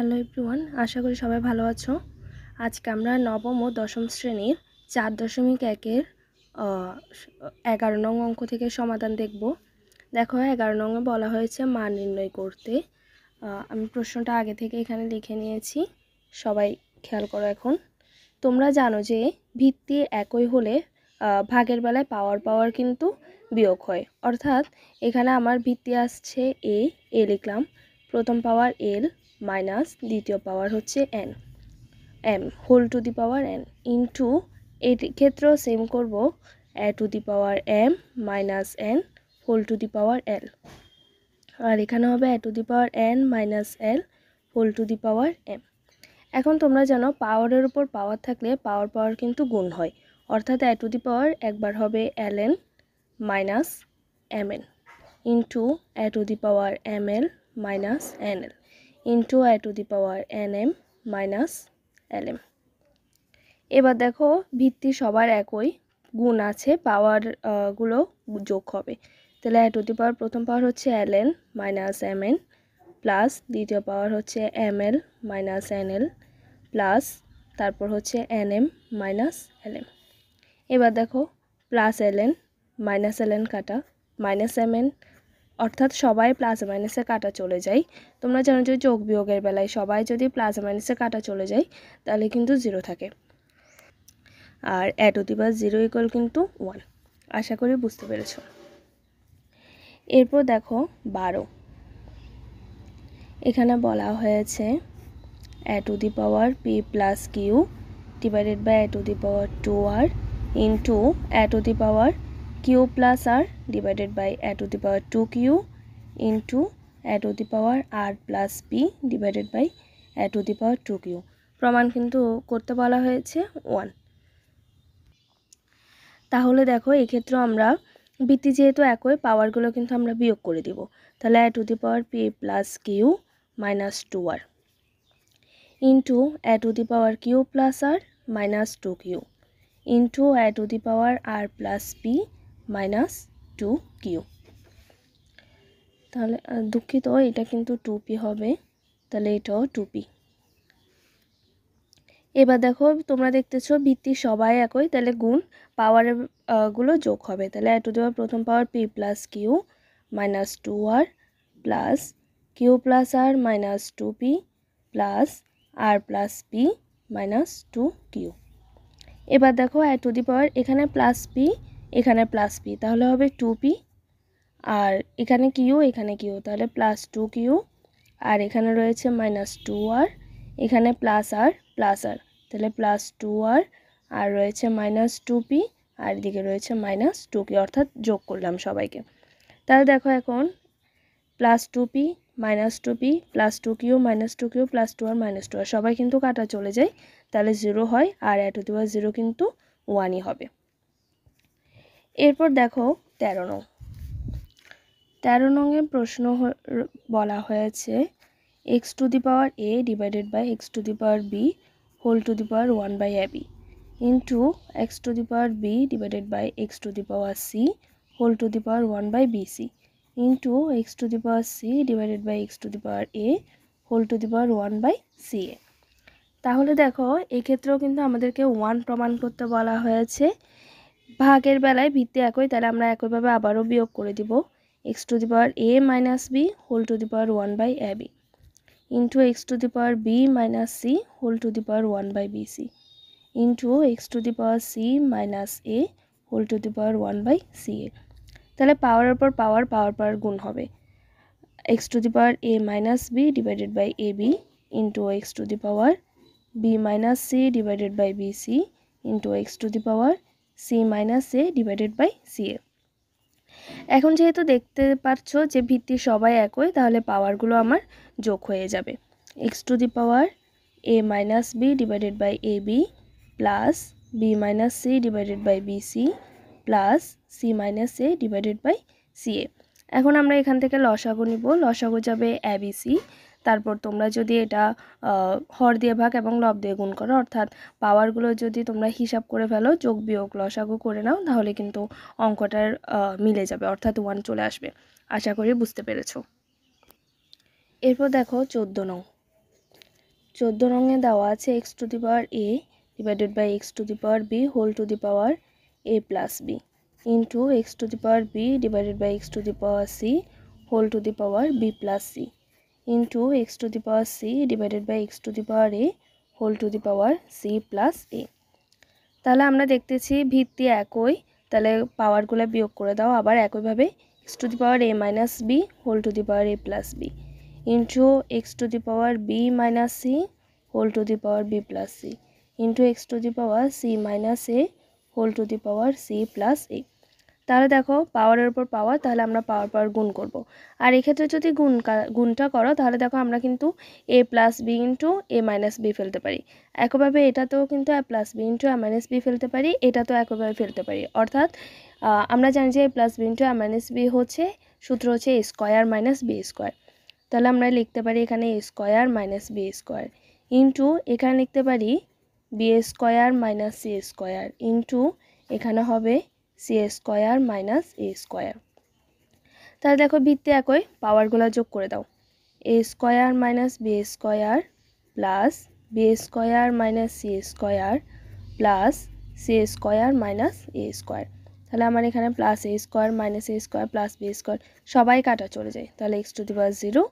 Hello everyone, আশা করি সবাই ভালো আছো। আজকে আমরা নবম ও দশম শ্রেণীর 4.1-এর 11 নং অঙ্ক থেকে সমাধান দেখব। দেখো 11 নংয়ে বলা হয়েছে মান নির্ণয় করতে। আমি প্রশ্নটা আগে থেকে এখানে লিখে নিয়েছি, সবাই খেয়াল করো। এখন তোমরা জানো যে ভিত্তি একই হলে ভাগের বেলায় পাওয়ার কিন্তু বিয়োগ হয়। অর্থাৎ এখানে আমার ভিত্তি আসছে এ লিখলাম, প্রথম পাওয়ার এল মাইনাস দ্বিতীয় পাওয়ার হচ্ছে N M whole to the power N into এই ক্ষেত্রেও সেম করব, A to the power M minus N whole to the power L, আর এখানে হবে A to the power N minus L whole to the power M. এখন তোমরা জানো পাওয়ারের উপর পাওয়ার থাকলে পাওয়ার কিন্তু গুণ হয়। অর্থাৎ এ টু দি পাওয়ার একবার হবে L N minus M N into A to the power M L minus N L into A to the power N M minus L M. এবার দেখো ভিত্তি সবার একই, গুণ আছে, পাওয়ার গুলো যোগ হবে। তাহলে এ টু দি পাওয়ার প্রথম পাওয়ার হচ্ছে L N minus M N plus দ্বিতীয় পাওয়ার হচ্ছে M L minus N L plus তারপর হচ্ছে N M minus L M. এবার দেখো plus L N minus L N কাটা মাইনাস এম এন, অর্থাৎ সবাই প্লাস মাইনাসে কাটা চলে যায়। তোমরা জানো যে যোগ বিয়োগের বেলায় সবাই যদি প্লাস মাইনাসে কাটা চলে যায় তাহলে কিন্তু 0 থাকে, আর এ টু দি পাওয়ার 0 ইকুয়াল কিন্তু 1। আশা করি বুঝতে পেরেছ। এরপর দেখো 12, এখানে বলা হয়েছে A to the power P plus Q divided by A to the power 2r into A to the power Q plus R divided by A to the power 2q into A to the power R plus P divided by A to the power 2q। প্রমাণ কিন্তু করতে বলা হয়েছে 1। তাহলে দেখো এক্ষেত্রে আমরা ভিত্তি যেহেতু একই, পাওয়ারগুলো কিন্তু আমরা বিয়োগ করে দিব। তাহলে A to the power P plus Q minus 2r into A to the power Q plus R minus 2q into A to the power R plus P minus 2q। তাহলে দুঃখিত, এটা কিন্তু 2p হবে, তাহলে এটাও 2p। এবার দেখো তোমরা দেখতেছো ভিত্তি সবাই একই, তাহলে গুণ পাওয়ারের গুলো যোগ হবে। তাহলে এ টু দি পাওয়ার প্রথম power P plus Q minus 2r plus Q plus R minus 2p plus R plus P minus 2q। এবার দেখো এ টু দি পাওয়ার এখানে প্লাস পি এখানে প্লাস পি, তাহলে হবে 2p, আর এখানে Q এখানে Q, তাহলে প্লাস 2q, আর এখানে রয়েছে মাইনাস 2r, এখানে প্লাস আর তাহলে প্লাস 2r, আর রয়েছে মাইনাস 2p, আর এদিকে রয়েছে মাইনাস 2q, অর্থাৎ যোগ করলাম সবাইকে। তাহলে দেখো এখন plus 2p minus 2p plus 2q minus 2q plus 2r minus 2r সবাই কিন্তু কাটা চলে যায়, তাহলে 0 হয়, আর এ টু দি পাওয়ার 0 কিন্তু 1ই হবে। এরপর দেখো 13 নংয়ে প্রশ্ন বলা হয়েছে x to the power A divided by x to the power B whole to the power 1 by ab into x to the power B divided by x to the power C whole to the power 1 by bc into x to the power C divided by x to the power A whole to the power 1 by ca। তাহলে দেখো এক্ষেত্রেও কিন্তু আমাদেরকে 1 প্রমাণ করতে বলা হয়েছে। ভাগের বেলায় ভিত্তি একই, তাহলে আমরা একইভাবে আবারও বিয়োগ করে দিব। X to the power A minus B whole to the power 1 by ab into x to the power B minus C whole to the power 1 by bc into x to the power C minus A whole to the power 1 by ca। তাহলে পাওয়ারের পর power গুণ হবে। X to the power A minus b divided by ab into x to the power B minus c divided by bc into x to the power C minus a divided by ca। এখন যেহেতু দেখতে পাচ্ছ যে ভিত্তি সবাই একই, তাহলে পাওয়ারগুলো আমার যোগ হয়ে যাবে। X to the power A minus b divided by ab plus b minus c divided by bc plus c minus a divided by ca। এখন আমরা এখান থেকে লসাগু নিব, লসাগু যাবে abc, তারপর তোমরা যদি এটা হর দিয়ে ভাগ এবং লব দিয়ে গুণ করো, অর্থাৎ পাওয়ারগুলো যদি তোমরা হিসাব করে ফেলো, যোগ বিয়োগ লসাগু করে নাও, তাহলে কিন্তু অঙ্কটার মিলে যাবে, অর্থাৎ 1 চলে আসবে। আশা করি বুঝতে পেরেছো। এরপর দেখো 14 নং, 14 রঙে দেওয়া আছে X to the power A divided by x to the power B whole to the power A plus B into x to the power B divided by x to the power C whole to the power B plus C into x to the power C divided by x to the power A whole to the power C plus A. তাহলে আমরা দেখতেছি ভিত্তি একই, তাহলে পাওয়ারগুলো বিয়োগ করে দাও। আবার একইভাবে X to the power A minus B whole to the power A plus B into x to the power B minus C whole to the power B plus C into x to the power C minus A whole to the power C plus A. তাহলে দেখো পাওয়ারের উপর পাওয়ার, তাহলে আমরা পাওয়ার পাওয়ার গুণ করব। আর এক্ষেত্রে যদি গুণটা করো তাহলে দেখো আমরা কিন্তু এ plus B into A minus B ফেলতে পারি। একইভাবে এটাতেও কিন্তু এ plus B into A minus B ফেলতে পারি, এটাতেও একইভাবে ফেলতে পারি। অর্থাৎ আমরা জানি যে A plus B into A minus B হচ্ছে সূত্র হচ্ছে A square minus B square. তাহলে আমরা লিখতে পারি এখানে A square minus B square into এখানে লিখতে পারি B square minus C square into এখানে হবে C square minus A square. তাহলে দেখো ভিত্তি একই, পাওয়ারগুলো যোগ করে দাও। A square minus B square plus B square minus C square plus C square minus A square. তাহলে আমার এখানে plus A square minus A square plus B square সবাই কাটা চলে যায়, তাহলে এক্স টু দি পাওয়ার 0